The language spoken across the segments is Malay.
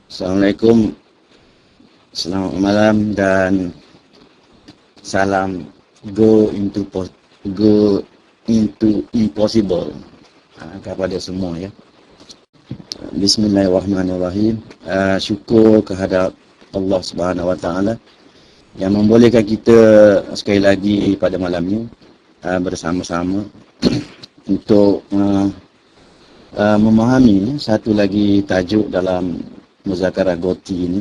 Assalamualaikum, selamat malam dan salam go into impossible kepada semua ya. Bismillahirrahmanirrahim. Syukur kehadap Allah Subhanahu Wa Taala yang membolehkan kita sekali lagi pada malam ini bersama-sama untuk memahami satu lagi tajuk dalam muzakarah Goti ini.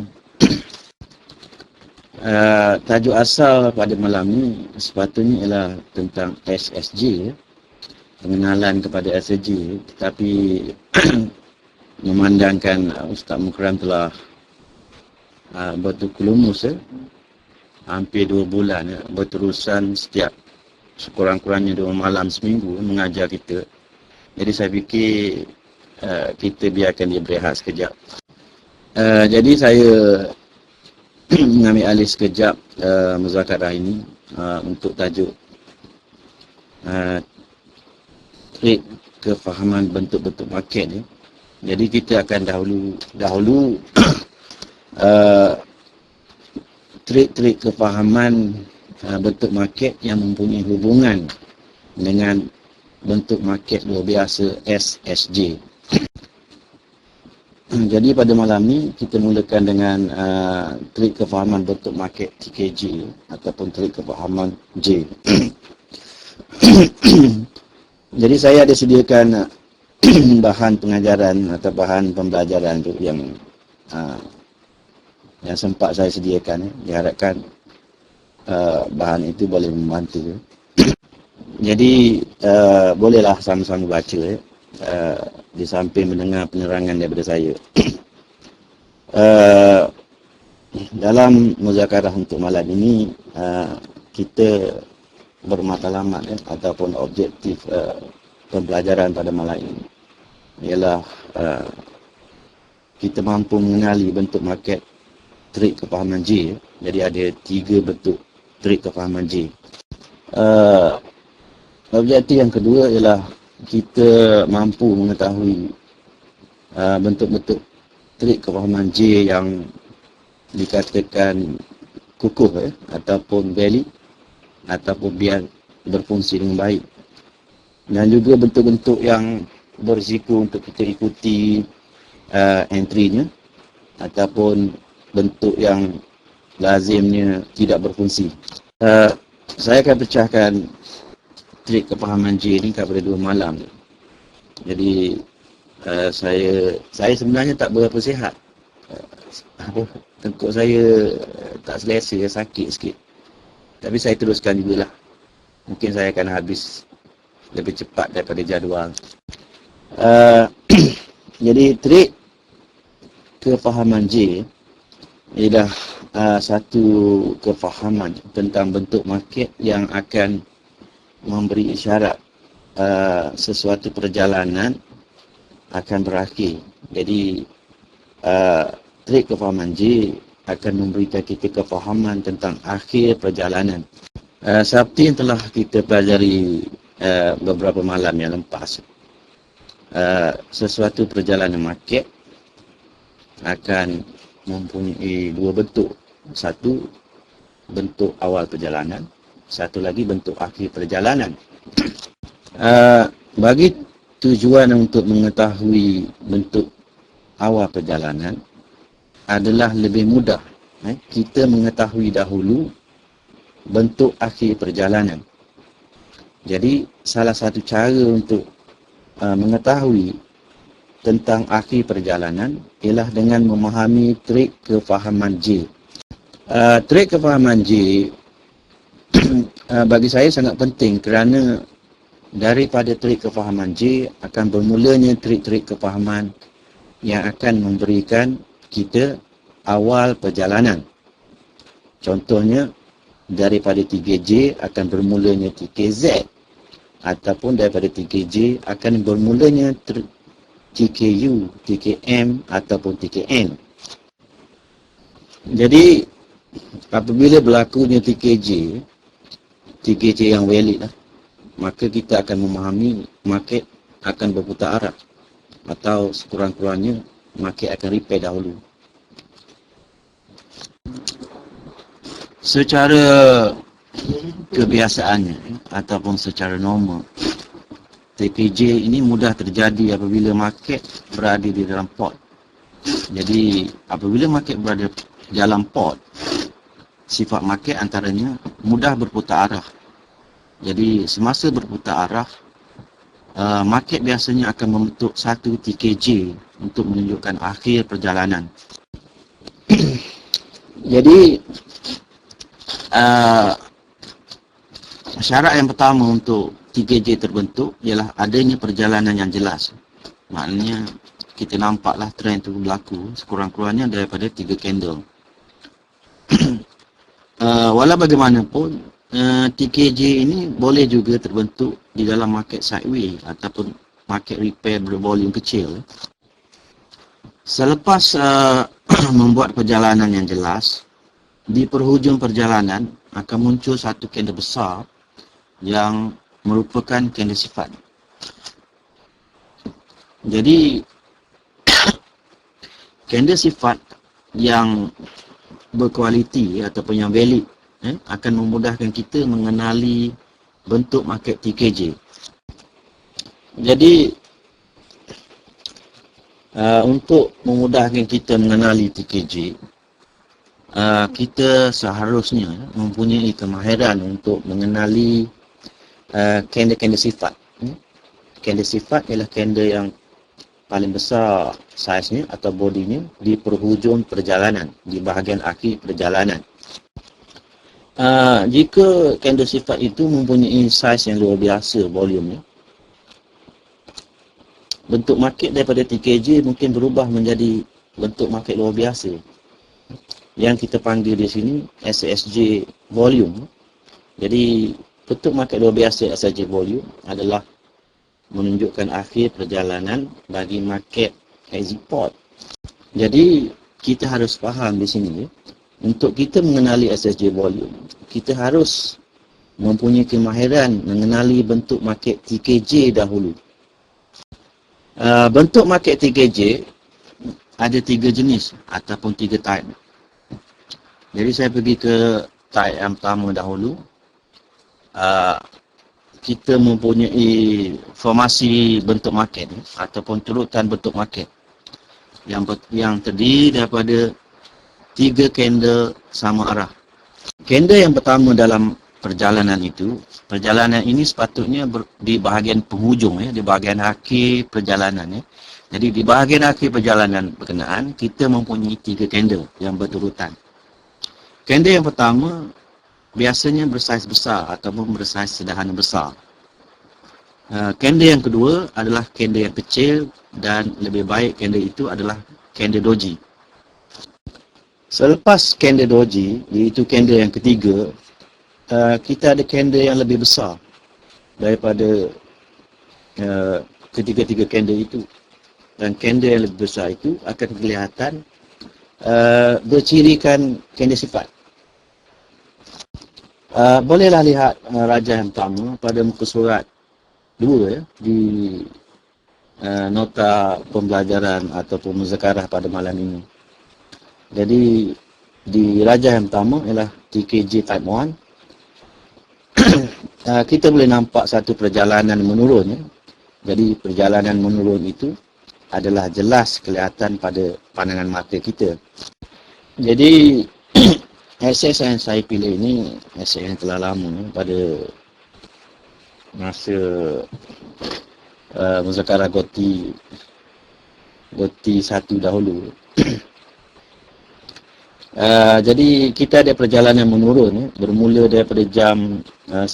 Tajuk asal pada malam ni sepatutnya ialah tentang SSJ, pengenalan kepada SSJ, tetapi memandangkan Ustaz Mukram telah bertukulumus hampir 2 bulan berterusan setiap sekurang-kurangnya 2 malam seminggu mengajar kita. Jadi saya fikir kita biarkan dia berehat sekejap. Jadi saya mengambil alih sekejap muzakarah ini untuk tajuk trik kefahaman bentuk-bentuk market ni. Jadi kita akan dahulu trik-trik kefahaman bentuk market yang mempunyai hubungan dengan bentuk market luar biasa SSJ. Jadi pada malam ni kita mulakan dengan trik kefahaman bentuk market TKJ ataupun trik kefahaman J. Jadi saya ada sediakan bahan pengajaran atau bahan pembelajaran tu yang sempat saya sediakan. Diharapkan bahan itu boleh membantu. Jadi bolehlah sama-sama baca di samping mendengar penerangan daripada saya. Dalam muzakarah untuk malam ini kita bermatlamat ataupun objektif pembelajaran pada malam ini ialah kita mampu mengenali bentuk market trik kefahaman J. Jadi ada 3 bentuk trik kefahaman J. Objektif yang kedua ialah kita mampu mengetahui bentuk-bentuk trik kefahaman J yang dikatakan kukuh ataupun valid ataupun biar berfungsi dengan baik, dan juga bentuk-bentuk yang berisiko untuk kita ikuti entry-nya ataupun bentuk yang lazimnya tidak berfungsi. Saya akan pecahkan trik kefahaman J ni kepada 2 malam. Jadi saya sebenarnya tak berapa sihat. Tengkuk saya tak selesa, sakit sikit. Tapi saya teruskan jugalah. Mungkin saya akan habis lebih cepat daripada jadual. Jadi trik kefahaman J ialah satu kefahaman tentang bentuk market yang akan memberi isyarat sesuatu perjalanan akan berakhir. Jadi trik kefahaman J akan memberikan kita kefahaman tentang akhir perjalanan. Seperti yang telah kita pelajari beberapa malam yang lepas, sesuatu perjalanan market akan mempunyai 2 bentuk. Satu, bentuk awal perjalanan. Satu lagi bentuk akhir perjalanan. Bagi tujuan untuk mengetahui bentuk awal perjalanan adalah lebih mudah kita mengetahui dahulu bentuk akhir perjalanan. Jadi salah satu cara untuk mengetahui tentang akhir perjalanan ialah dengan memahami trik kefahaman J. Trik kefahaman J bagi saya sangat penting kerana daripada trik kefahaman J akan bermulanya trik-trik kefahaman yang akan memberikan kita awal perjalanan. Contohnya daripada 3J akan bermulanya 3KZ, ataupun daripada 3J akan bermulanya TKU, TKM ataupun TKN. Jadi apabila berlakunya TKJ yang valid maka kita akan memahami market akan berputar arah, atau sekurang-kurangnya market akan repair dahulu. Secara kebiasaannya ataupun secara normal, TKJ ini mudah terjadi apabila market berada di dalam port. Jadi apabila market berada dalam port, sifat market antaranya mudah berputar arah. Jadi semasa berputar arah, market biasanya akan membentuk satu TKJ untuk menunjukkan akhir perjalanan. Jadi syarat yang pertama untuk TKJ terbentuk ialah adanya perjalanan yang jelas. Maknanya kita nampaklah trend itu berlaku sekurang-kurangnya daripada 3 candle. Walau bagaimanapun, TKJ ini boleh juga terbentuk di dalam market sideways ataupun market repair bervolume kecil. Selepas membuat perjalanan yang jelas, di perhujung perjalanan akan muncul satu candle besar yang merupakan candle sifat. Jadi candle sifat yang berkualiti ataupun yang valid akan memudahkan kita mengenali bentuk market TKJ. Jadi untuk memudahkan kita mengenali TKJ, kita seharusnya mempunyai kemahiran untuk mengenali candle-candle sifat. Candle sifat ialah candle yang paling besar saiznya atau bodinya di perhujung perjalanan, di bahagian akhir perjalanan. Jika candle sifat itu mempunyai saiz yang luar biasa volumenya, bentuk market daripada TKJ mungkin berubah menjadi bentuk market luar biasa yang kita panggil di sini SSJ volume. Jadi bentuk market luar biasa SSJ volume adalah menunjukkan akhir perjalanan bagi market exit port. Jadi kita harus faham di sini, untuk kita mengenali SSJ volume, kita harus mempunyai kemahiran mengenali bentuk market TKJ dahulu. Bentuk market TKJ ada 3 jenis ataupun 3 type. Jadi saya pergi ke type yang pertama dahulu. Kita mempunyai formasi bentuk market ataupun turutan bentuk market yang terdiri daripada 3 candle sama arah. Candle yang pertama dalam perjalanan itu, perjalanan ini sepatutnya di bahagian penghujung, di bahagian akhir perjalanan. Jadi di bahagian akhir perjalanan berkenaan, kita mempunyai 3 candle yang berturutan. Candle yang pertama biasanya bersaiz besar ataupun bersaiz sederhana besar. Candle yang kedua adalah candle yang kecil, dan lebih baik candle itu adalah candle doji. Selepas candle doji, iaitu candle yang ketiga, kita ada candle yang lebih besar daripada ketiga-tiga candle itu. Dan candle yang lebih besar itu akan kelihatan bercirikan candle sifat. Bolehlah lihat rajah yang pertama pada muka surat 2 di nota pembelajaran ataupun muzakarah pada malam ini. Jadi di rajah yang pertama ialah TKJ Type 1. Kita boleh nampak satu perjalanan menurun. Jadi perjalanan menurun itu adalah jelas kelihatan pada pandangan mata kita. Jadi SS yang saya pilih ini SS yang telah lama pada masa muzakarah Goti 1 dahulu. Jadi kita ada perjalanan menurun bermula daripada jam 10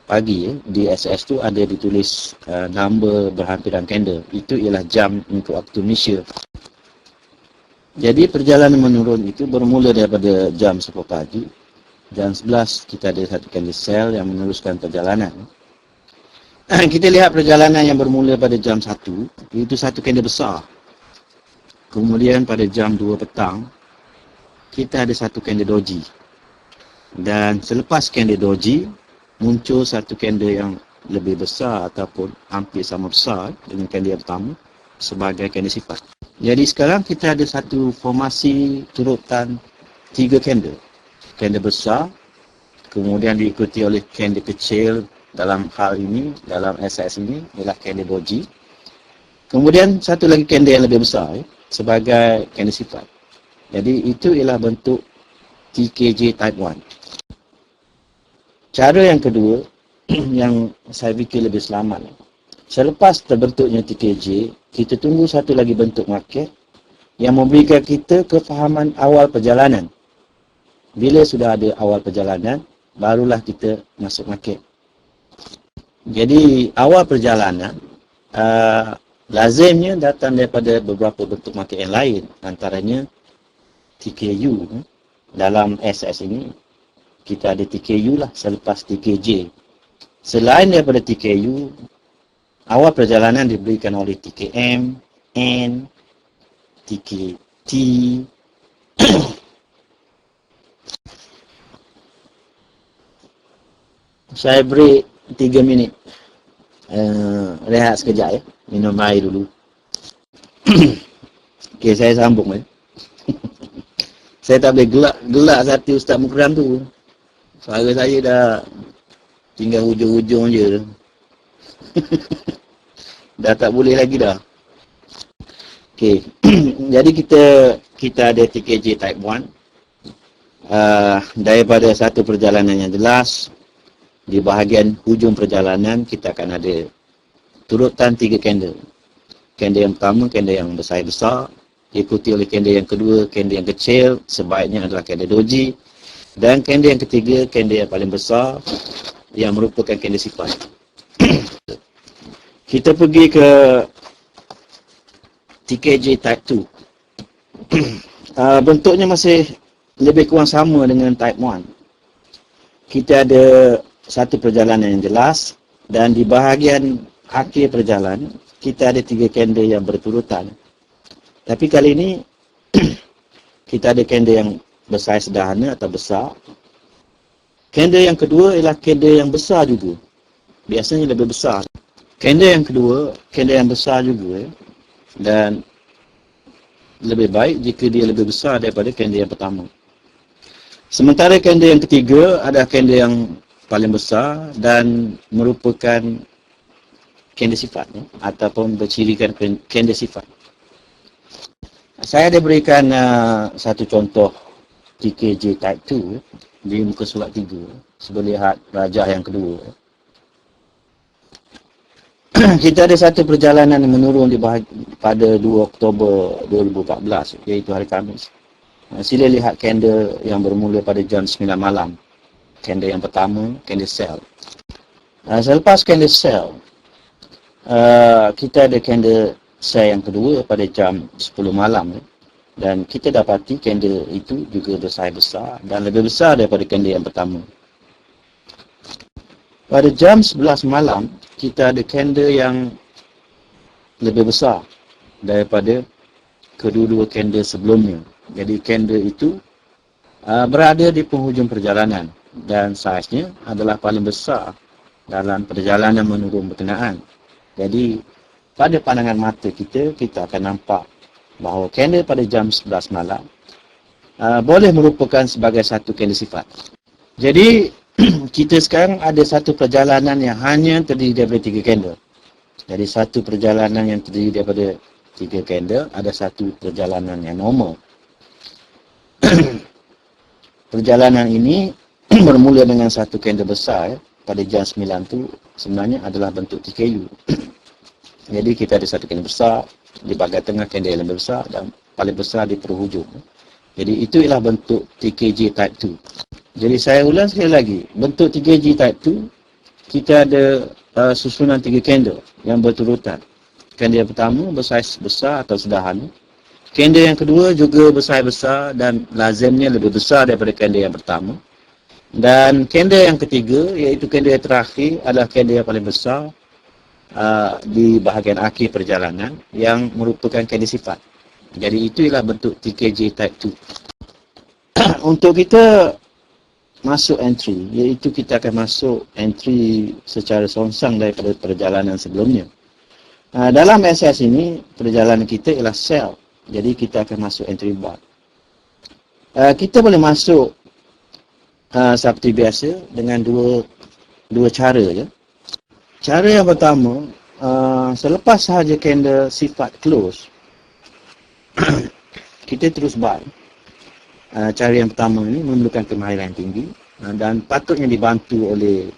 pagi. Di SS tu ada ditulis number berhampiran candle. Itu ialah jam untuk waktu Malaysia. Jadi perjalanan menurun itu bermula daripada jam 10 pagi. Jam 11 kita ada satu candle sell yang meneruskan perjalanan. Kita lihat perjalanan yang bermula pada jam 1, itu satu candle besar. Kemudian pada jam 2 petang, kita ada satu candle doji. Dan selepas candle doji, muncul satu candle yang lebih besar ataupun hampir sama besar dengan candle yang pertama sebagai candle sifat. Jadi sekarang kita ada satu formasi turutan 3 candle. kender besar, kemudian diikuti oleh kender kecil. Dalam hal ini, dalam SS ini ialah kender doji. Kemudian satu lagi kender yang lebih besar sebagai kender sifat. Jadi itu ialah bentuk TKJ type 1. Cara yang kedua yang saya fikir lebih selamat. Selepas terbentuknya TKJ, kita tunggu satu lagi bentuk market yang memberikan kita kefahaman awal perjalanan. Bila sudah ada awal perjalanan, barulah kita masuk market. Jadi awal perjalanan lazimnya datang daripada beberapa bentuk market yang lain, antaranya TKU. Dalam SS ini kita ada TKU lah selepas TKJ. Selain daripada TKU, awal perjalanan diberikan oleh TKM, N, TKT. Saya break 3 minit. Rehat sekejap ya. Minum air dulu. Okey, saya sambung ya. Saya tak boleh gelak hati Ustaz Mukram tu. Suara saya dah tinggal hujung-hujung je. Dah tak boleh lagi dah. Okey. Jadi kita ada TKJ type 1. Daripada satu perjalanan yang jelas, di bahagian hujung perjalanan kita akan ada turutan 3 candle. Candle yang pertama, candle yang besar-besar, diikuti oleh candle yang kedua, candle yang kecil, sebaiknya adalah candle doji, dan candle yang ketiga, candle yang paling besar yang merupakan candle sifat. Kita pergi ke TKJ type 2. Bentuknya masih lebih kurang sama dengan type 1. Kita ada satu perjalanan yang jelas, dan di bahagian akhir perjalanan kita ada 3 candle yang berturutan. Tapi kali ini kita ada candle yang besar sederhana atau besar. Candle yang kedua ialah candle yang besar juga. Biasanya lebih besar. Candle yang kedua, candle yang besar juga, dan lebih baik jika dia lebih besar daripada candle yang pertama. Sementara candle yang ketiga adalah candle yang paling besar dan merupakan candle sifat ataupun bercirikan candle sifat. Saya ada berikan satu contoh TKJ type 2 di muka surat 3. Sebelum lihat rajah yang kedua. Kita ada satu perjalanan yang menurun pada 2 Oktober 2014, iaitu hari Khamis. Sila lihat candle yang bermula pada jam 9 malam. Candle yang pertama, candle sell. Selepas candle sell, kita ada candle sell yang kedua pada jam 10 malam. Dan kita dapati candle itu juga besar-besar dan lebih besar daripada candle yang pertama. Pada jam 11 malam, kita ada candle yang lebih besar daripada kedua-dua candle sebelumnya. Jadi candle itu berada di penghujung perjalanan dan saiznya adalah paling besar dalam perjalanan menurun berkenaan. Jadi pada pandangan mata kita akan nampak bahawa candle pada jam 11 malam boleh merupakan sebagai satu candle sifat. Jadi kita sekarang ada satu perjalanan yang hanya terdiri daripada 3 candle. Jadi satu perjalanan yang terdiri daripada 3 candle, ada satu perjalanan yang normal. Perjalanan ini bermula dengan satu candle besar pada jam 9 tu sebenarnya adalah bentuk TKU. Jadi kita ada satu candle besar, di bahagian tengah candle yang lebih besar dan paling besar di penghujung. Jadi itu ialah bentuk TKJ type 2. Jadi saya ulang sekali lagi, bentuk TKJ type 2 kita ada susunan 3 candle yang berturutan. Candle yang pertama besar atau sederhana. Candle yang kedua juga besar-besar dan lazimnya lebih besar daripada candle yang pertama. Dan candle yang ketiga, iaitu candle yang terakhir, adalah candle yang paling besar di bahagian akhir perjalanan yang merupakan candle sifat. Jadi itu ialah bentuk TKJ type 2. Untuk kita masuk entry, iaitu kita akan masuk entry secara songsang daripada perjalanan sebelumnya. Dalam SS ini, perjalanan kita ialah sell. Jadi kita akan masuk entry bar. Kita boleh masuk seperti biasa dengan dua cara je. Cara yang pertama, selepas sahaja candle sifat close, kita terus buy. Cara yang pertama ini memerlukan kemahiran tinggi dan patutnya dibantu oleh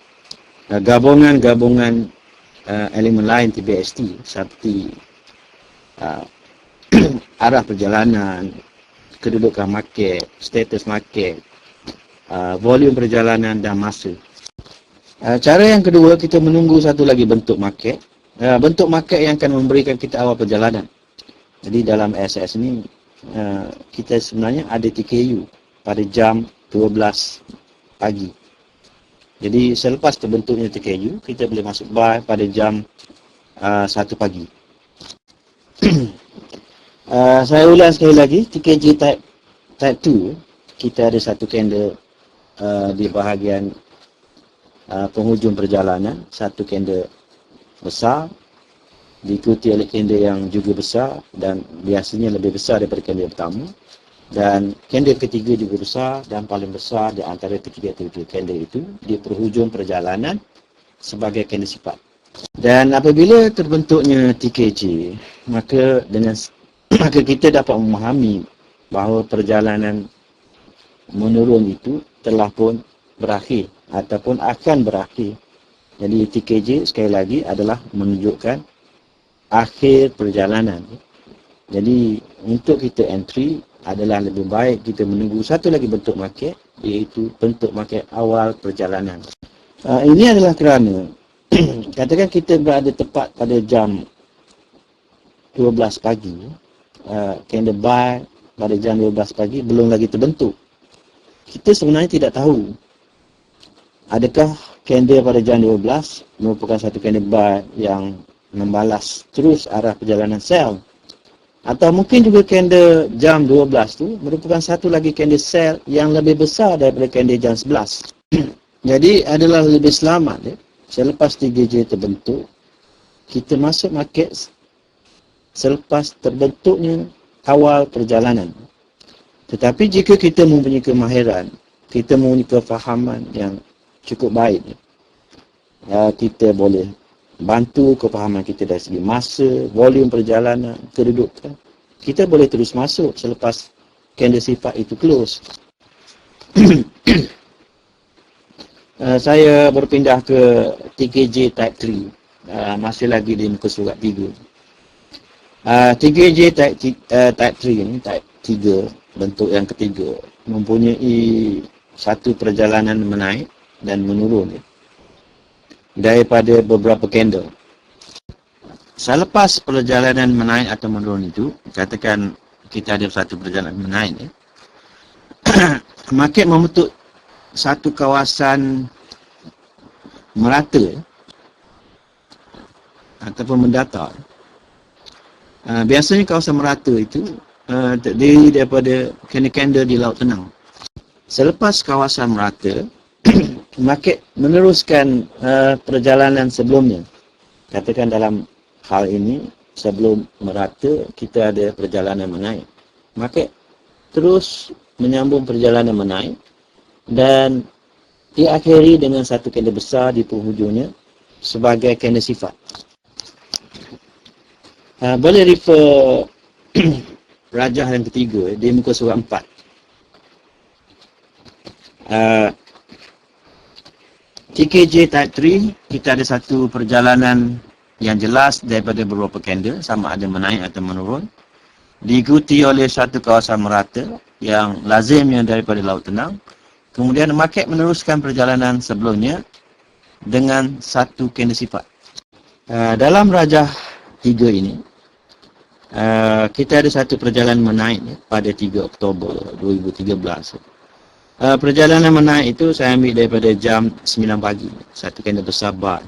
gabungan-gabungan elemen lain TBST seperti arah perjalanan, kedudukan market, status market, volume perjalanan dan masa. Cara yang kedua, kita menunggu satu lagi bentuk market. Bentuk market yang akan memberikan kita awal perjalanan. Jadi dalam SS ni, kita sebenarnya ada TKU pada jam 12 pagi. Jadi selepas terbentuknya TKU, kita boleh masuk buy pada jam 1 pagi. Saya ulang sekali lagi, TKJ type 2, kita ada satu candle di bahagian penghujung perjalanan, satu candle besar diikuti oleh candle yang juga besar dan biasanya lebih besar daripada candle pertama, dan candle ketiga juga besar dan paling besar di antara ketiga-tiga candle itu di penghujung perjalanan sebagai candle sifat. Dan apabila terbentuknya TKJ, maka kita dapat memahami bahawa perjalanan menurun itu telah pun berakhir ataupun akan berakhir. Jadi TKJ sekali lagi adalah menunjukkan akhir perjalanan. Jadi untuk kita entry adalah lebih baik kita menunggu satu lagi bentuk market, iaitu bentuk market awal perjalanan. Ini adalah kerana katakan kita berada tepat pada jam 12 pagi, candle buy pada jam 12 pagi belum lagi terbentuk. Kita sebenarnya tidak tahu adakah candle pada jam 12 merupakan satu candle buy yang membalas terus arah perjalanan sell, atau mungkin juga candle jam 12 tu merupakan satu lagi candle sell yang lebih besar daripada candle jam 11. Jadi adalah lebih selamat selepas 3J terbentuk, kita masuk market selepas terbentuknya awal perjalanan. Tetapi jika kita mempunyai kemahiran, kita mempunyai kefahaman yang cukup baik, kita boleh bantu kefahaman kita dari segi masa, volume perjalanan, kedudukan. Kita boleh terus masuk selepas candle sifat itu close. Saya berpindah ke TKJ type 3. Masih lagi di muka surat 3. TKJ type 3 ni, type 3, bentuk yang ketiga, mempunyai satu perjalanan menaik dan menurun daripada beberapa candle. Selepas perjalanan menaik atau menurun itu, katakan kita ada satu perjalanan menaik, market membentuk satu kawasan merata ataupun mendatar. Biasanya kawasan merata itu terdiri daripada candle-candle di laut tenang. Selepas kawasan merata, market meneruskan perjalanan sebelumnya. Katakan dalam hal ini, sebelum merata, kita ada perjalanan menaik. Market terus menyambung perjalanan menaik dan diakhiri dengan satu candle besar di penghujungnya sebagai candle sifat. Boleh refer rajah yang ketiga di muka surat 4. TKJ type 3, kita ada satu perjalanan yang jelas daripada beberapa candle, sama ada menaik atau menurun, diikuti oleh satu kawasan merata yang lazimnya daripada laut tenang. Kemudian market meneruskan perjalanan sebelumnya dengan satu candle sifat. Dalam rajah 3 ini, kita ada satu perjalanan menaik pada 3 Oktober 2013. Perjalanan menaik itu saya ambil daripada jam 9 pagi, satu candle besar buy.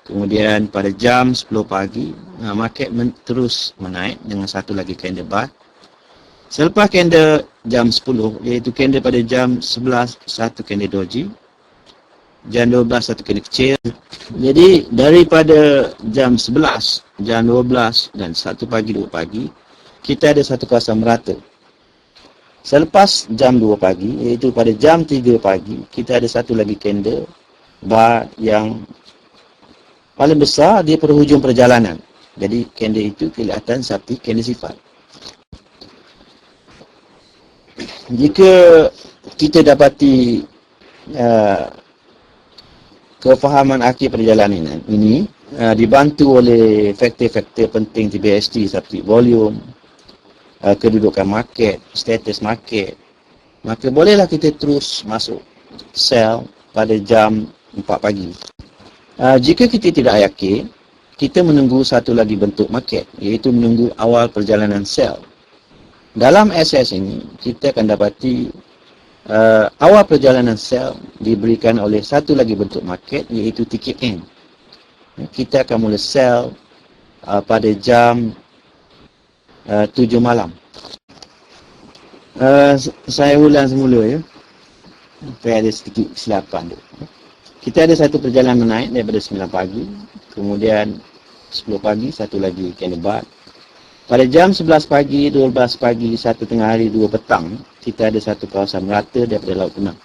Kemudian pada jam 10 pagi, market terus menaik dengan satu lagi candle buy. Selepas candle jam 10, iaitu candle pada jam 11, satu candle doji. Jam 12, satu candle kecil. Jadi daripada jam 11, jam 12 dan 1 pagi, 2 pagi, kita ada satu kawasan merata. Selepas jam 2 pagi, iaitu pada jam 3 pagi, kita ada satu lagi candle bar yang paling besar di penghujung perjalanan. Jadi candle itu kelihatan seperti candle sifat. Jika kita dapati kefahaman akhir perjalanan ini dibantu oleh faktor-faktor penting TBST seperti volume, kedudukan market, status market, maka bolehlah kita terus masuk sell pada jam 4 pagi. Jika kita tidak yakin, kita menunggu satu lagi bentuk market, iaitu menunggu awal perjalanan sell. Dalam SS ini, kita akan dapati awal perjalanan sell diberikan oleh satu lagi bentuk market, iaitu ticket N. Kita akan mula sell pada jam 7 malam. Saya ulang semula ya, supaya ada sedikit kesilapan tu. Kita ada satu perjalanan menaik daripada 9 pagi, kemudian 10 pagi, satu lagi candle bar. Pada jam 11 pagi, 12 pagi, 1 tengah hari, 2 petang, kita ada satu kawasan merata daripada Laut Tenang.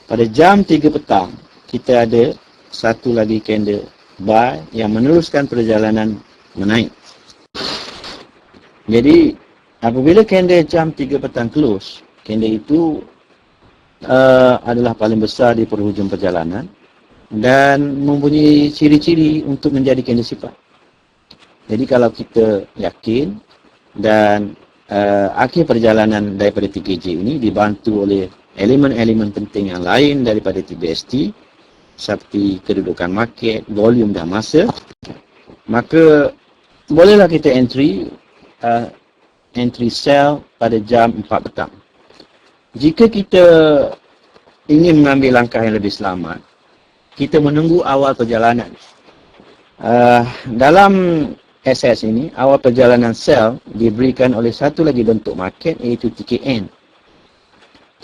Pada jam 3 petang, kita ada satu lagi candle bar yang meneruskan perjalanan menaik. Jadi, apabila candle jam 3 petang close, candle itu adalah paling besar di penghujung perjalanan dan mempunyai ciri-ciri untuk menjadi candle sifat. Jadi kalau kita yakin dan akhir perjalanan daripada TKJ ini dibantu oleh elemen-elemen penting yang lain daripada TBST seperti kedudukan market, volume dan masa, maka bolehlah kita entry sell pada jam 4 petang. Jika kita ingin mengambil langkah yang lebih selamat, kita menunggu awal perjalanan. Dalam SS ini, awal perjalanan sell diberikan oleh satu lagi bentuk market, iaitu TKN.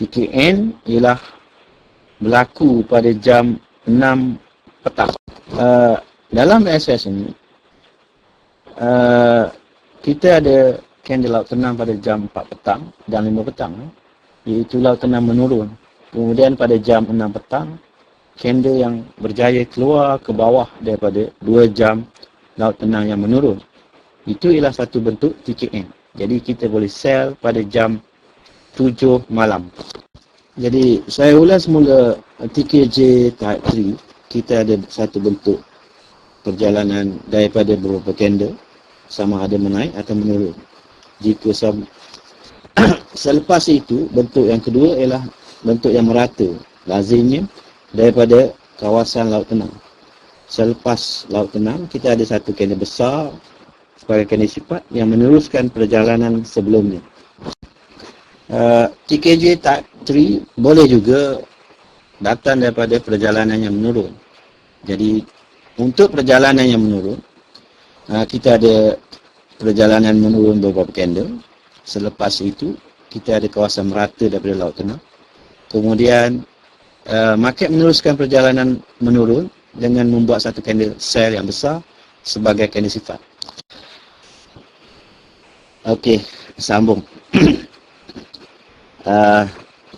TKN ialah berlaku pada jam 6 petang. Dalam SS ini, kita ada candle Laut Tenang pada jam 4 petang dan 5 petang. Iaitu Laut Tenang menurun. Kemudian pada jam 6 petang, candle yang berjaya keluar ke bawah daripada 2 jam Laut Tenang yang menurun. Itu ialah satu bentuk TKN. Jadi kita boleh sell pada jam 7 malam. Jadi saya ulas semula TKJ Type 3. Kita ada satu bentuk perjalanan daripada beberapa candle, sama ada menaik atau menurun. Jika selepas itu, bentuk yang kedua ialah bentuk yang merata. Lazimnya daripada kawasan Laut Tenang. Selepas Laut Tenang, kita ada satu candle besar sebagai candle sifat yang meneruskan perjalanan sebelumnya. TKJ Type 3 boleh juga datang daripada perjalanan yang menurun. Jadi, untuk perjalanan yang menurun, kita ada perjalanan menurun beberapa candle. Selepas itu, kita ada kawasan merata daripada Laut Tenang. Kemudian, market meneruskan perjalanan menurun dengan membuat satu candle sell yang besar sebagai candle sifat. Okey, sambung.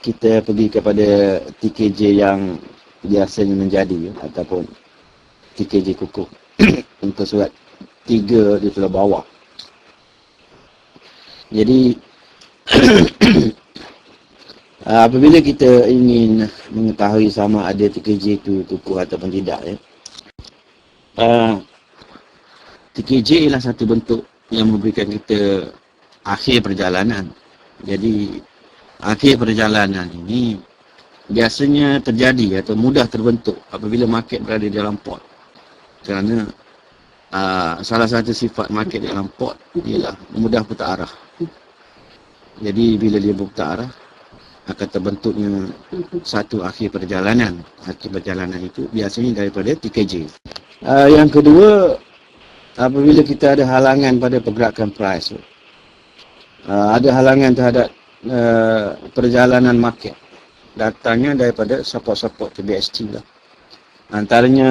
Kita pergi kepada TKJ yang biasanya menjadi ataupun TKJ kukuh untuk surat 3 di sebelah bawah. Jadi apabila kita ingin mengetahui sama ada TKJ itu kukuh ataupun tidak, TKJ ialah satu bentuk yang memberikan kita akhir perjalanan. Jadi akhir perjalanan ini biasanya terjadi atau mudah terbentuk apabila market berada di dalam port. Kerana salah satu sifat market dalam port ialah mudah putar arah. Jadi bila dia berputar arah, akan terbentuknya satu akhir perjalanan. Akhir perjalanan itu biasanya daripada TKJ. Yang kedua, apabila kita ada halangan pada pergerakan price, ada halangan terhadap perjalanan market, datangnya daripada support-support TBST lah. Antaranya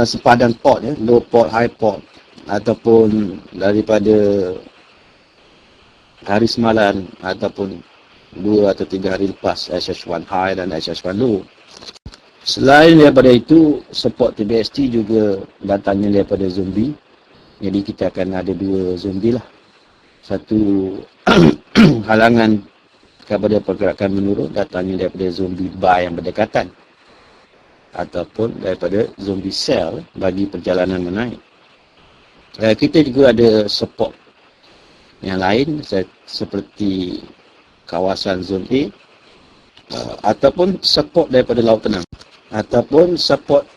sepadan port, low port, high port, ataupun daripada hari semalam ataupun 2 atau 3 hari lepas SH1 high dan SH1 low. Selain daripada itu, support TBST juga datangnya daripada zombie. Jadi kita akan ada 2 zombie lah. Satu halangan kepada pergerakan menurun datangnya daripada zombie buy yang berdekatan, ataupun daripada zombie sell bagi perjalanan menaik. Kita juga ada support yang lain seperti kawasan zone A, ataupun support daripada laut tenang, ataupun support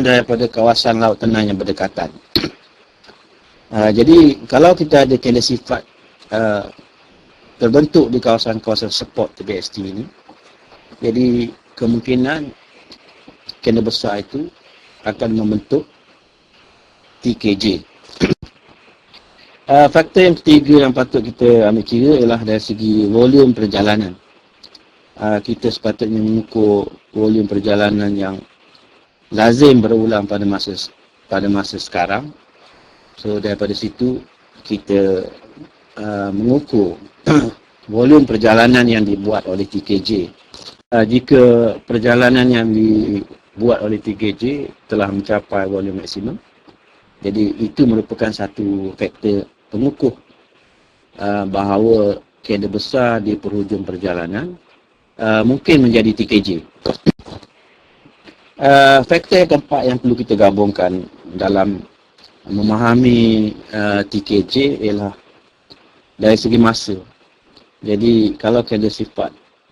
daripada kawasan laut tenang yang berdekatan. Jadi kalau kita ada candle sifat terbentuk di kawasan-kawasan support TBST ini, jadi kemungkinan candle besar itu akan membentuk TKJ. Faktor yang ketiga yang patut kita ambil kira ialah dari segi volume perjalanan. Kita sepatutnya mengukur volume perjalanan yang lazim berulang pada masa sekarang. So daripada situ kita mengukur volume perjalanan yang dibuat oleh TKJ. Jika perjalanan yang dibuat oleh TKJ telah mencapai volume maksimum, jadi itu merupakan satu faktor pengukuh bahawa candle besar di penghujung perjalanan mungkin menjadi TKJ. Faktor yang keempat yang perlu kita gabungkan dalam memahami TKJ ialah dari segi masa. Jadi kalau candle sifat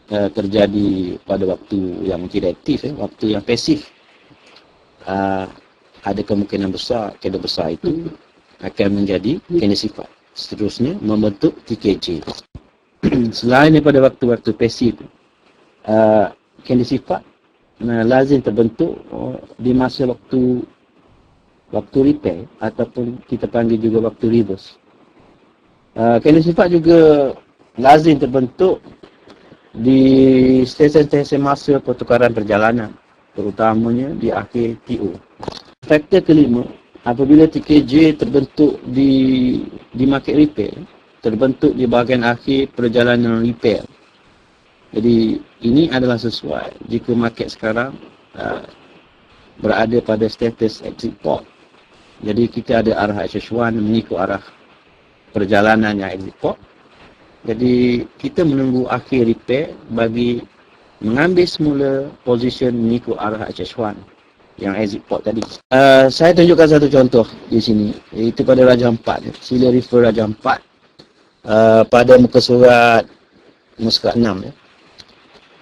terjadi pada waktu yang tidak aktif, waktu yang pasif, ada kemungkinan besar candle besar itu akan menjadi candle sifat. Seterusnya membentuk TKJ. Selain daripada waktu-waktu pasif, candle sifat lazim terbentuk di masa waktu repair ataupun kita panggil juga waktu reverse. Candle sifat juga lazim terbentuk di stesen-stesen masa pertukaran perjalanan, terutamanya di akhir TO. Faktor kelima, apabila TKJ terbentuk di market repair, terbentuk di bahagian akhir perjalanan repair. Jadi ini adalah sesuai jika market sekarang berada pada status exit port. Jadi kita ada arah SH1 mengikut arah perjalanan yang exit port. Jadi kita menunggu akhir repair bagi mengambil semula position mengikut arah SH1 yang exit port tadi. Saya tunjukkan satu contoh di sini, iaitu pada Raja 4. Sila refer Raja 4 pada muka surat 6 ya.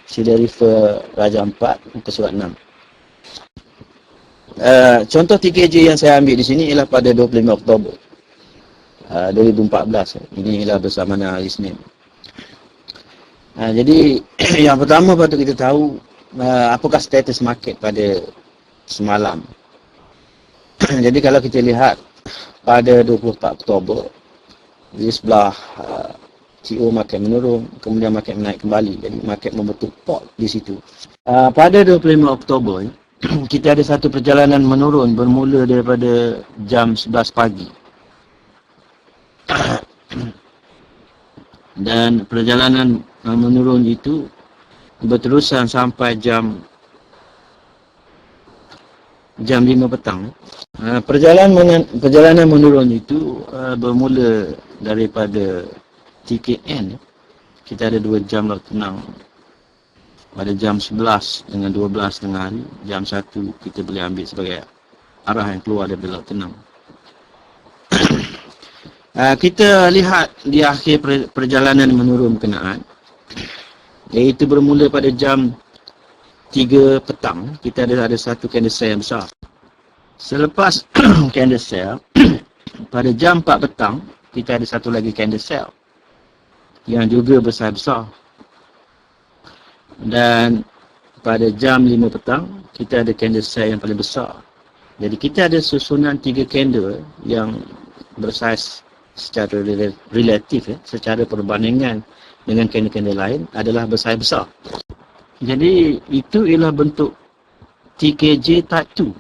Sila refer Raja 4 muka surat 6. Contoh TKJ yang saya ambil di sini ialah pada 25 Oktober 2014. Ini ialah bersamaan hari Isnin. Jadi yang pertama patut kita tahu apakah status market pada semalam. Jadi kalau kita lihat pada 24 Oktober di sebelah TO market menurun, kemudian market menaik kembali. Jadi market membentuk port di situ. Pada 25 Oktober kita ada satu perjalanan menurun bermula daripada jam 11 pagi. Dan perjalanan menurun itu berterusan sampai jam 5 petang. Perjalanan menurun itu bermula daripada TKN. Kita ada 2 jam laut tenang. Pada jam 11 dengan 12 tengah hari, jam 1 kita boleh ambil sebagai arah yang keluar daripada laut tenang. Kita lihat di akhir perjalanan menurun berkenaan, iaitu bermula pada jam 3 petang, kita ada satu candle sell yang besar. Selepas candle sell, pada jam 4 petang, kita ada satu lagi candle sell yang juga besar-besar. Dan pada jam 5 petang, kita ada candle sell yang paling besar. Jadi kita ada susunan 3 candle yang bersaiz secara relatif, secara perbandingan dengan candle-candle lain adalah besar-besar. Jadi itu ialah bentuk TKJ type 2.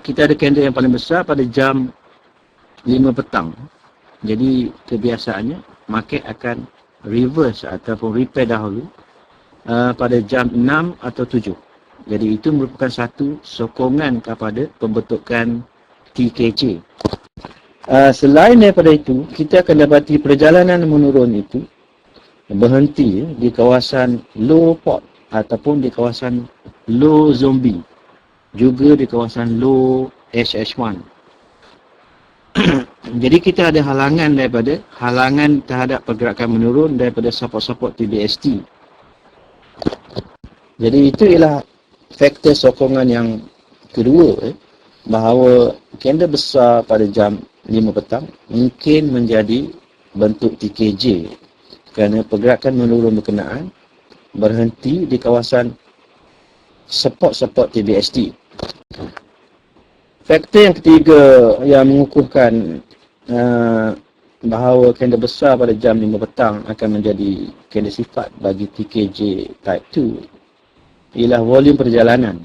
Kita ada candle yang paling besar pada jam 5 petang. Jadi kebiasaannya market akan reverse ataupun repair dahulu pada jam 6 atau 7. Jadi itu merupakan satu sokongan kepada pembentukan TKJ. Selain daripada itu, kita akan dapati perjalanan menurun itu berhenti di kawasan low pot ataupun di kawasan low zombie, juga di kawasan low HH1. Jadi kita ada halangan terhadap pergerakan menurun daripada support-support TBST. Jadi itu ialah faktor sokongan yang kedua, bahawa candle besar pada jam 5 petang mungkin menjadi bentuk TKJ kerana pergerakan menurun berkenaan berhenti di kawasan support-support TBST. Faktor yang ketiga yang mengukuhkan bahawa candle besar pada jam 5 petang akan menjadi candle sifat bagi TKJ type 2 ialah volume perjalanan.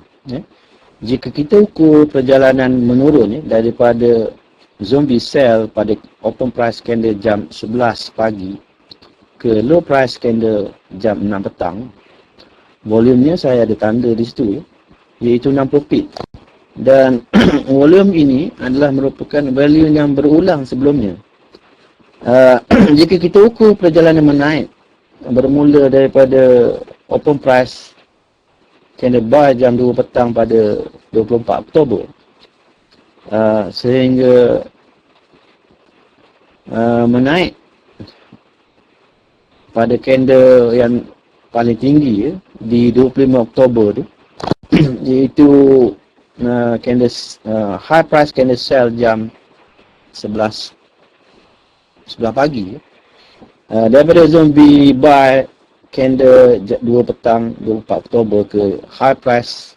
Jika kita ukur perjalanan menurun daripada zombie sell pada open price candle jam 11 pagi ke low price candle jam 6 petang, volumenya saya ada tanda di situ, iaitu 60 pip. Dan volume ini adalah merupakan value yang berulang sebelumnya. Jika kita ukur perjalanan menaik bermula daripada open price candle buy jam 2 petang pada 24 Oktober sehingga menaik pada candle yang paling tinggi di 25 Oktober tu iaitu candle high price candle sell jam 11 pagi daripada zombie buy candle 2 petang 24 Oktober ke high price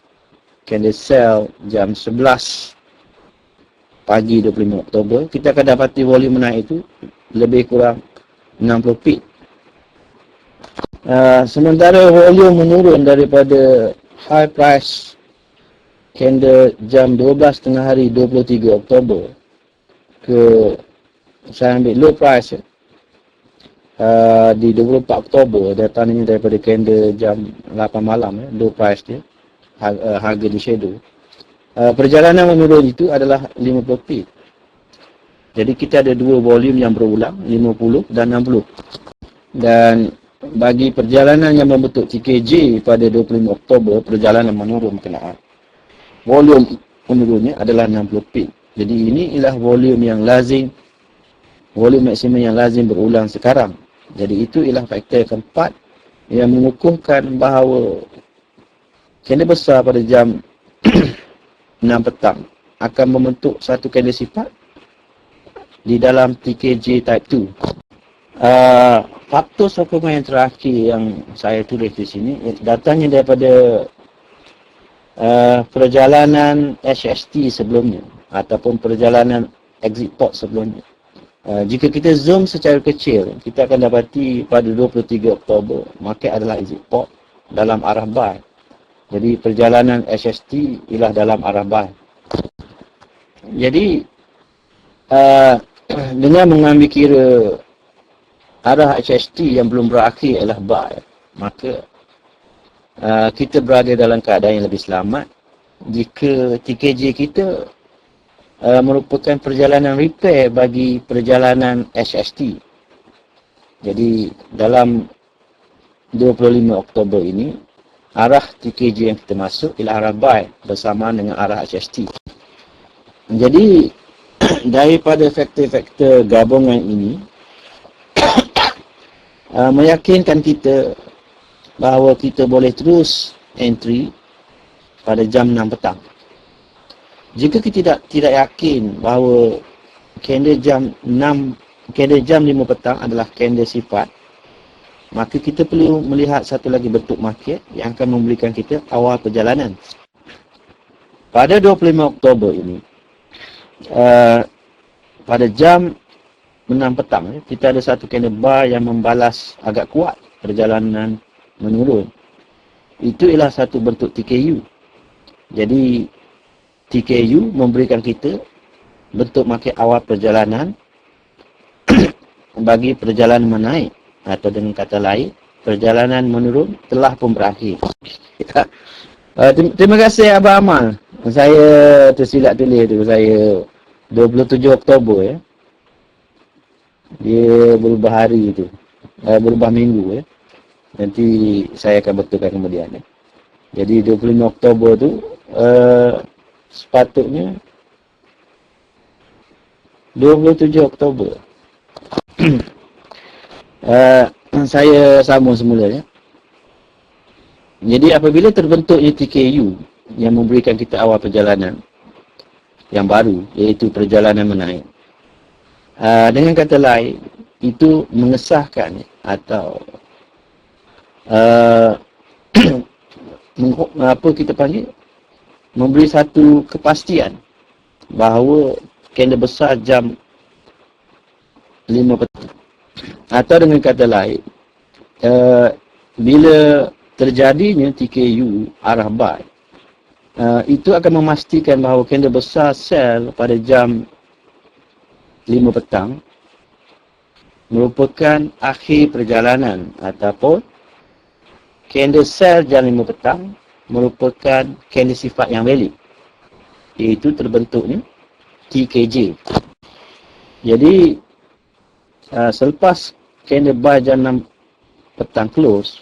candle sell jam 11 pagi 25 Oktober, kita akan dapati volume menaik itu lebih kurang 60 pip. Sementara volume menurun daripada high price candle jam 12 tengah hari 23 Oktober ke, saya ambil low price di 24 Oktober, datangnya daripada candle jam 8 malam, low price dia, harga di shadow. Perjalanan menurun itu adalah 50 pip. Jadi kita ada dua volume yang berulang, 50 dan 60. Dan bagi perjalanan yang membentuk TKJ pada 25 Oktober, perjalanan menurun berkenaan, volume menurunnya adalah 60 pip. Jadi ini ialah volume yang lazim, volume maksimum yang lazim berulang sekarang. Jadi itu ialah faktor keempat yang mengukuhkan bahawa candle besar pada jam 6 petang akan membentuk satu candle sifat di dalam TKJ type 2. Faktor sokongan yang terakhir yang saya tulis di sini datangnya daripada perjalanan HST sebelumnya ataupun perjalanan exit port sebelumnya. Jika kita zoom secara kecil, kita akan dapati pada 23 Oktober market adalah exit port dalam arah buy. Jadi perjalanan HST ialah dalam arah buy. Jadi dengan mengambil kira arah HST yang belum berakhir ialah buy, maka kita berada dalam keadaan yang lebih selamat jika TKJ kita merupakan perjalanan repair bagi perjalanan HST. Jadi dalam 25 Oktober ini, arah TKJ yang kita masuk ialah arah buy bersamaan dengan arah HST. Jadi daripada faktor-faktor gabungan ini meyakinkan kita bahawa kita boleh terus entry pada jam 6 petang. Jika kita tidak yakin bahawa candle jam 5 petang adalah candle sifat, maka kita perlu melihat satu lagi bentuk market yang akan memberikan kita awal perjalanan. Pada 25 Oktober ini, pada jam 6 petang, kita ada satu candle bar yang membalas agak kuat perjalanan menurun. Itu ialah satu bentuk TKU. Jadi TKU memberikan kita bentuk market awal perjalanan bagi perjalanan menaik, atau dengan kata lain, perjalanan menurun telah pun berakhir. Terima kasih Abang Amal. Saya tersilap tulis tu, saya 27 Oktober ya. Dia berubah hari tu. Berubah minggu ya. Nanti saya akan betulkan kemudian ya. Jadi 25 Oktober tu sepatutnya 27 Oktober. Saya sambung semula ya. Jadi apabila terbentuknya TKU yang memberikan kita awal perjalanan yang baru, iaitu perjalanan menaik. Dengan kata lain, itu mengesahkan atau apa kita panggil, memberi satu kepastian bahawa kalender besar jam 5 petang. Atau dengan kata lain, bila terjadinya TKU arah buy, itu akan memastikan bahawa kalender besar sell pada jam 5 petang merupakan akhir perjalanan, ataupun kalender sell jam 5 petang merupakan kalender sifat yang valid, iaitu terbentuknya TKJ. Jadi selepas kalender buy jam 6 petang close,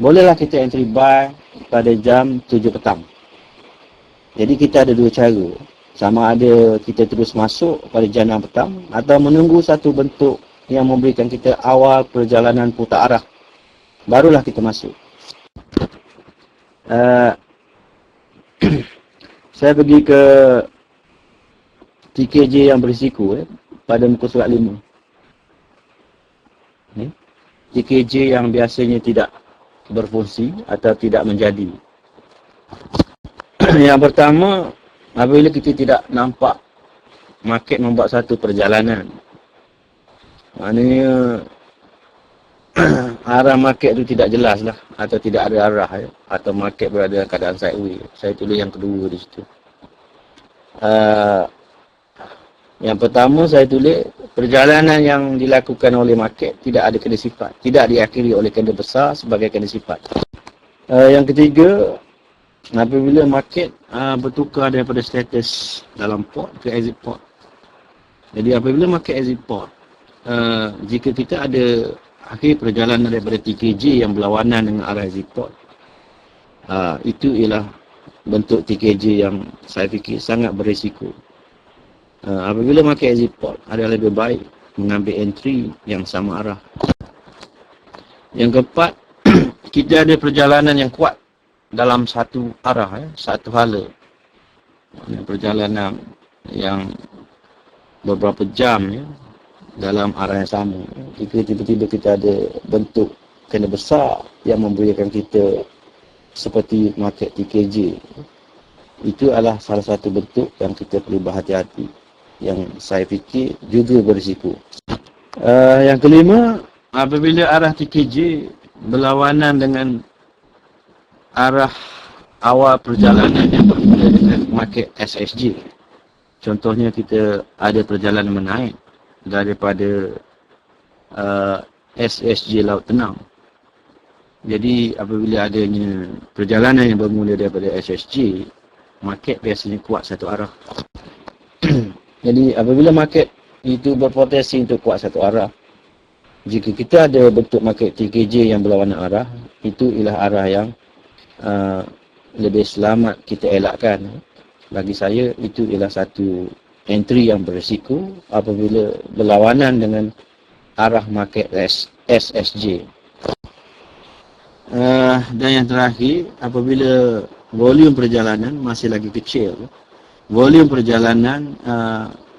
bolehlah kita entry buy pada jam 7 petang. Jadi kita ada dua cara. Sama ada kita terus masuk pada jam 6 petang, atau menunggu satu bentuk yang memberikan kita awal perjalanan putar arah, barulah kita masuk. Saya pergi ke TKJ yang berisiko pada muka surat 5. TKJ yang biasanya tidak berfungsi atau tidak menjadi. Yang pertama, apabila kita tidak nampak market membuat satu perjalanan, maknanya arah market tu tidak jelas lah, atau tidak ada arah ya, atau market berada dalam keadaan sideways. Saya tulis yang kedua di situ. Yang pertama saya tulis, perjalanan yang dilakukan oleh market tidak ada kena sifat, tidak diakhiri oleh kena besar sebagai kena sifat. Yang ketiga, apabila market bertukar daripada status dalam port ke exit port. Jadi apabila market exit port, jika kita ada akhir perjalanan daripada TKJ yang berlawanan dengan arah exit port, itu ialah bentuk TKJ yang saya fikir sangat berisiko. Apabila market exit port, adalah lebih baik mengambil entry yang sama arah. Yang keempat, kita ada perjalanan yang kuat dalam satu arah, satu hala. Perjalanan yang beberapa jam dalam arah yang sama. Jika tiba-tiba kita ada bentuk kena besar yang memberikan kita seperti market TKJ, itu adalah salah satu bentuk yang kita perlu berhati-hati, yang saya fikir juga berisiko. Yang kelima, apabila arah TKJ berlawanan dengan arah awal perjalanan yang berbeza dengan market SSJ. Contohnya kita ada perjalanan menaik daripada SSJ Laut Tenang. Jadi apabila adanya perjalanan yang bermula daripada SSJ, market biasanya kuat satu arah. Jadi apabila market itu berpotensi untuk kuat satu arah, jika kita ada bentuk market TKJ yang berlawanan arah, itu ialah arah yang lebih selamat kita elakkan. Bagi saya, itu ialah satu entry yang berisiko apabila berlawanan dengan arah market SSJ. Dan yang terakhir, apabila volume perjalanan masih lagi kecil, volume perjalanan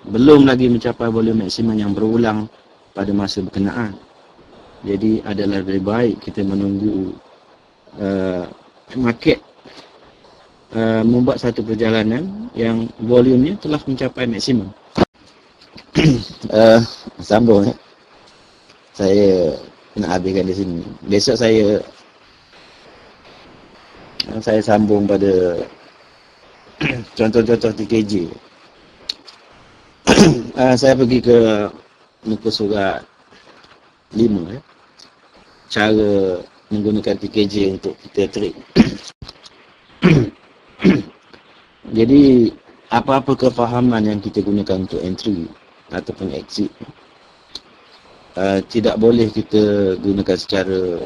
belum lagi mencapai volume maksimum yang berulang pada masa berkenaan. Jadi adalah lebih baik kita menunggu market membuat satu perjalanan yang volumenya telah mencapai maksimum. Sambung saya nak habiskan di sini. Besok saya sambung pada contoh-contoh TKJ. Saya pergi ke muka surat 5 ya. Cara menggunakan TKJ untuk kita trade. Jadi apa-apa kefahaman yang kita gunakan untuk entry ataupun exit, tidak boleh kita gunakan secara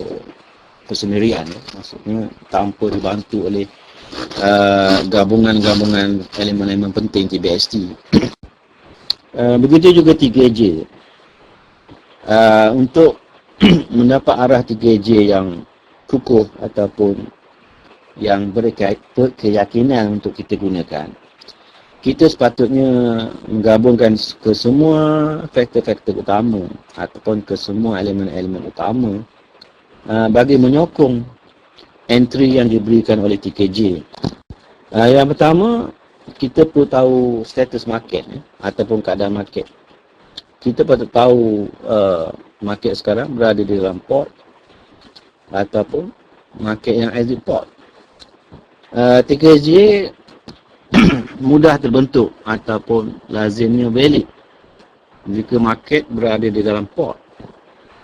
persendirian ya. Maksudnya tanpa dibantu oleh gabungan-gabungan elemen-elemen penting TBST. Begitu juga TKJ. Untuk mendapat arah TKJ yang kukuh ataupun yang berkeyakinan untuk kita gunakan, kita sepatutnya menggabungkan ke semua faktor-faktor utama ataupun ke semua elemen-elemen utama bagi menyokong entry yang diberikan oleh TKJ. Yang pertama, kita perlu tahu status market ataupun keadaan market. Kita patut tahu market sekarang berada di dalam port ataupun market yang exit port. TKJ mudah terbentuk ataupun lazimnya valid jika market berada di dalam port.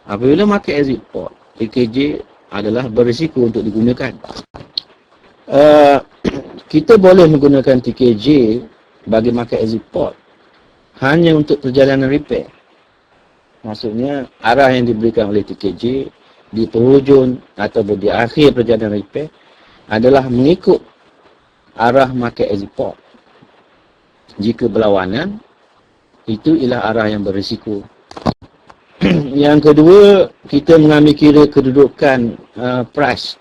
Apabila market exit port, TKJ adalah berisiko untuk digunakan. Kita boleh menggunakan TKJ bagi market exit port hanya untuk perjalanan repair. Maksudnya arah yang diberikan oleh TKJ di penghujung atau di akhir perjalanan repair adalah mengikut arah market exit port. Jika berlawanan, itu ialah arah yang berisiko. Yang kedua, kita mengambil kira kedudukan price.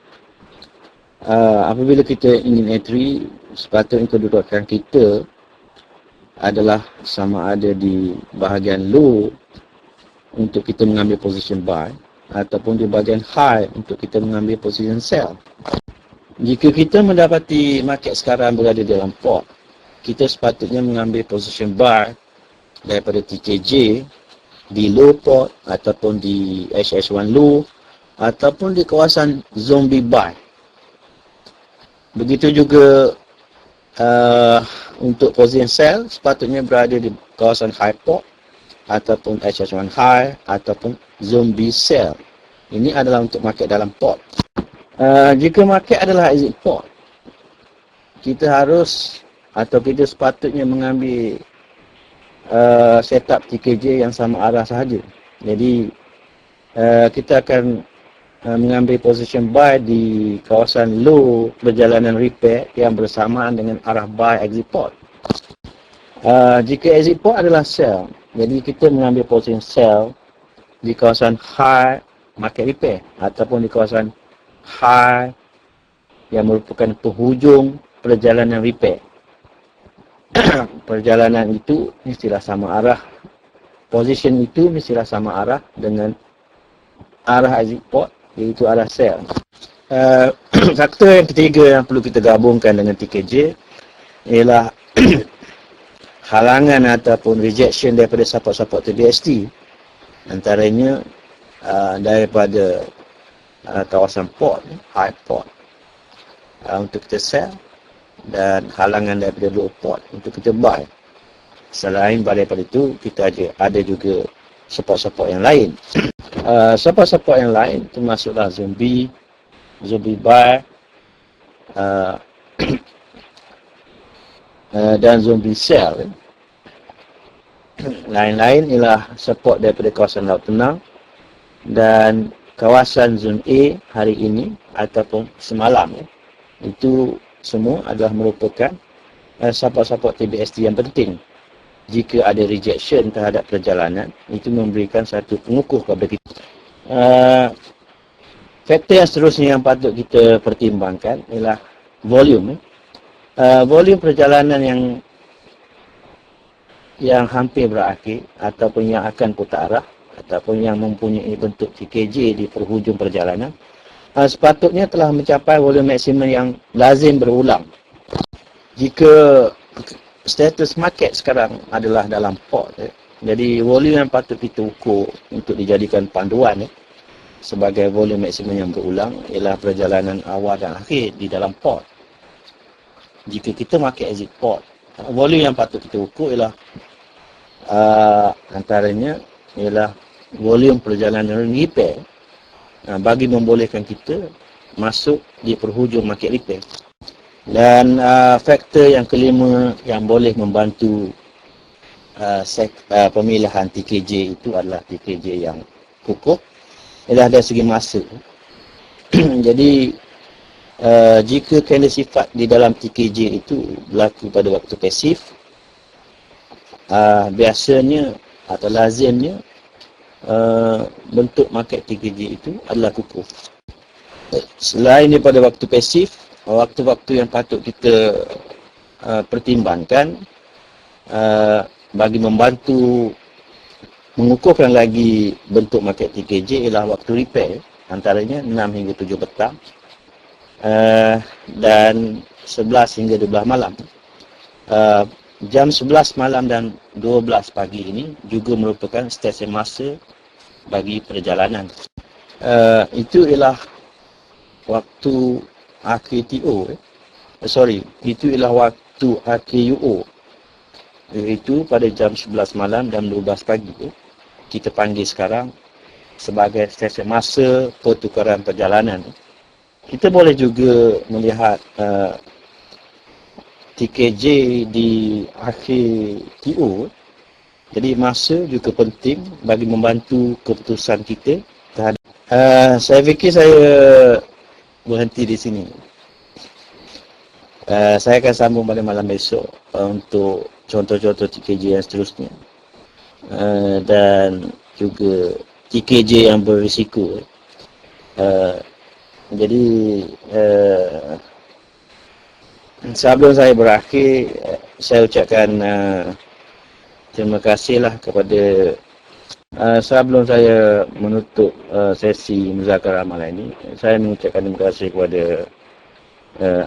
Apabila kita ingin entry, sepatutnya kedudukan kita adalah sama ada di bahagian low untuk kita mengambil position buy ataupun di bahagian high untuk kita mengambil position sell. Jika kita mendapati market sekarang berada dalam port, kita sepatutnya mengambil position buy daripada TKJ di low port ataupun di HS1 low ataupun di kawasan zombie buy. Begitu juga untuk position sell sepatutnya berada di kawasan high port ataupun HS1 high ataupun zombie sell. Ini adalah untuk market dalam port. Jika market adalah exit port, kita harus atau kita sepatutnya mengambil setup TKJ yang sama arah sahaja. Jadi kita akan mengambil position buy di kawasan low perjalanan repair yang bersamaan dengan arah buy exit port. Jika exit port adalah sell, jadi kita mengambil position sell di kawasan high market repair ataupun di kawasan high yang merupakan penghujung perjalanan repair. Perjalanan itu mestilah sama arah, position itu mestilah sama arah dengan arah exit port, iaitu arah sell. Faktor yang ketiga yang perlu kita gabungkan dengan TKJ ialah halangan ataupun rejection daripada support-support TBST. Antaranya daripada kawasan port, high port untuk kita sell, dan halangan daripada low port untuk kita buy. Selain daripada itu, kita ada juga support-support yang lain. Support-support yang lain termasuklah zombie buy dan zombie sell. Lain-lain ialah support daripada kawasan laut tenang dan kawasan zon A hari ini ataupun semalam. Itu semua adalah merupakan support-support TBST yang penting. Jika ada rejection terhadap perjalanan, itu memberikan satu pengukuh kepada kita. Faktor yang seterusnya yang patut kita pertimbangkan ialah volume. Volume perjalanan yang hampir berakhir ataupun yang akan putar arah ataupun yang mempunyai bentuk TKJ di penghujung perjalanan sepatutnya telah mencapai volume maksimum yang lazim berulang. Jika status market sekarang adalah dalam port, jadi volume yang patut kita ukur untuk dijadikan panduan sebagai volume maksimum yang berulang ialah perjalanan awal dan akhir di dalam port. Jika kita market exit port, volume yang patut kita ukur ialah Antaranya ialah volume perjalanan repair bagi membolehkan kita masuk di penghujung market repair. Dan faktor yang kelima yang boleh membantu pemilihan TKJ itu adalah TKJ yang kukuh, ialah dari segi masa. Jadi jika kena sifat di dalam TKJ itu berlaku pada waktu pasif, biasanya atau lazimnya bentuk market TKJ itu adalah kukuh. Selain daripada waktu pasif, waktu-waktu yang patut kita pertimbangkan bagi membantu mengukuhkan lagi bentuk market TKJ ialah waktu repair, antaranya 6 hingga 7 petang dan 11 hingga 12 malam. Jam 11 malam dan 12 pagi ini juga merupakan stesen masa bagi perjalanan. Itu ialah waktu AKTO. Itu ialah waktu AKUO. Iaitu pada jam 11 malam dan 12 pagi. Kita panggil sekarang sebagai stesen masa pertukaran perjalanan. Kita boleh juga melihat TKJ di akhir TO. Jadi masa juga penting bagi membantu keputusan kita terhadap. Saya fikir saya berhenti di sini. Saya akan sambung pada malam besok untuk contoh-contoh TKJ yang seterusnya. Dan juga TKJ yang berisiko. Jadi sebelum saya berakhir, saya ucapkan terima kasihlah kepada sebelum saya menutup sesi muzakarah malam ini, saya mengucapkan terima kasih kepada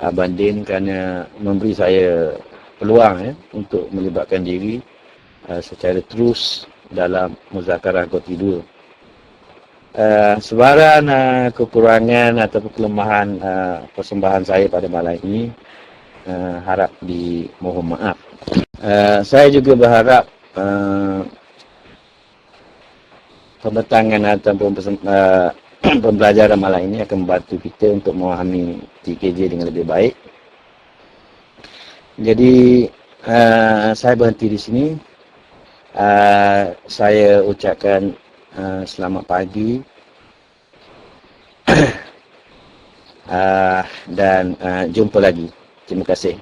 Abang Din kerana memberi saya peluang untuk melibatkan diri secara terus dalam muzakarah Koti 2. Sebarang kekurangan atau kelemahan persembahan saya pada malam ini harap dimohon maaf. Saya juga berharap pembentangan atau pembelajaran malam ini akan membantu kita untuk memahami TKJ dengan lebih baik. Jadi saya berhenti di sini. Saya ucapkan selamat pagi dan jumpa lagi. Terima kasih.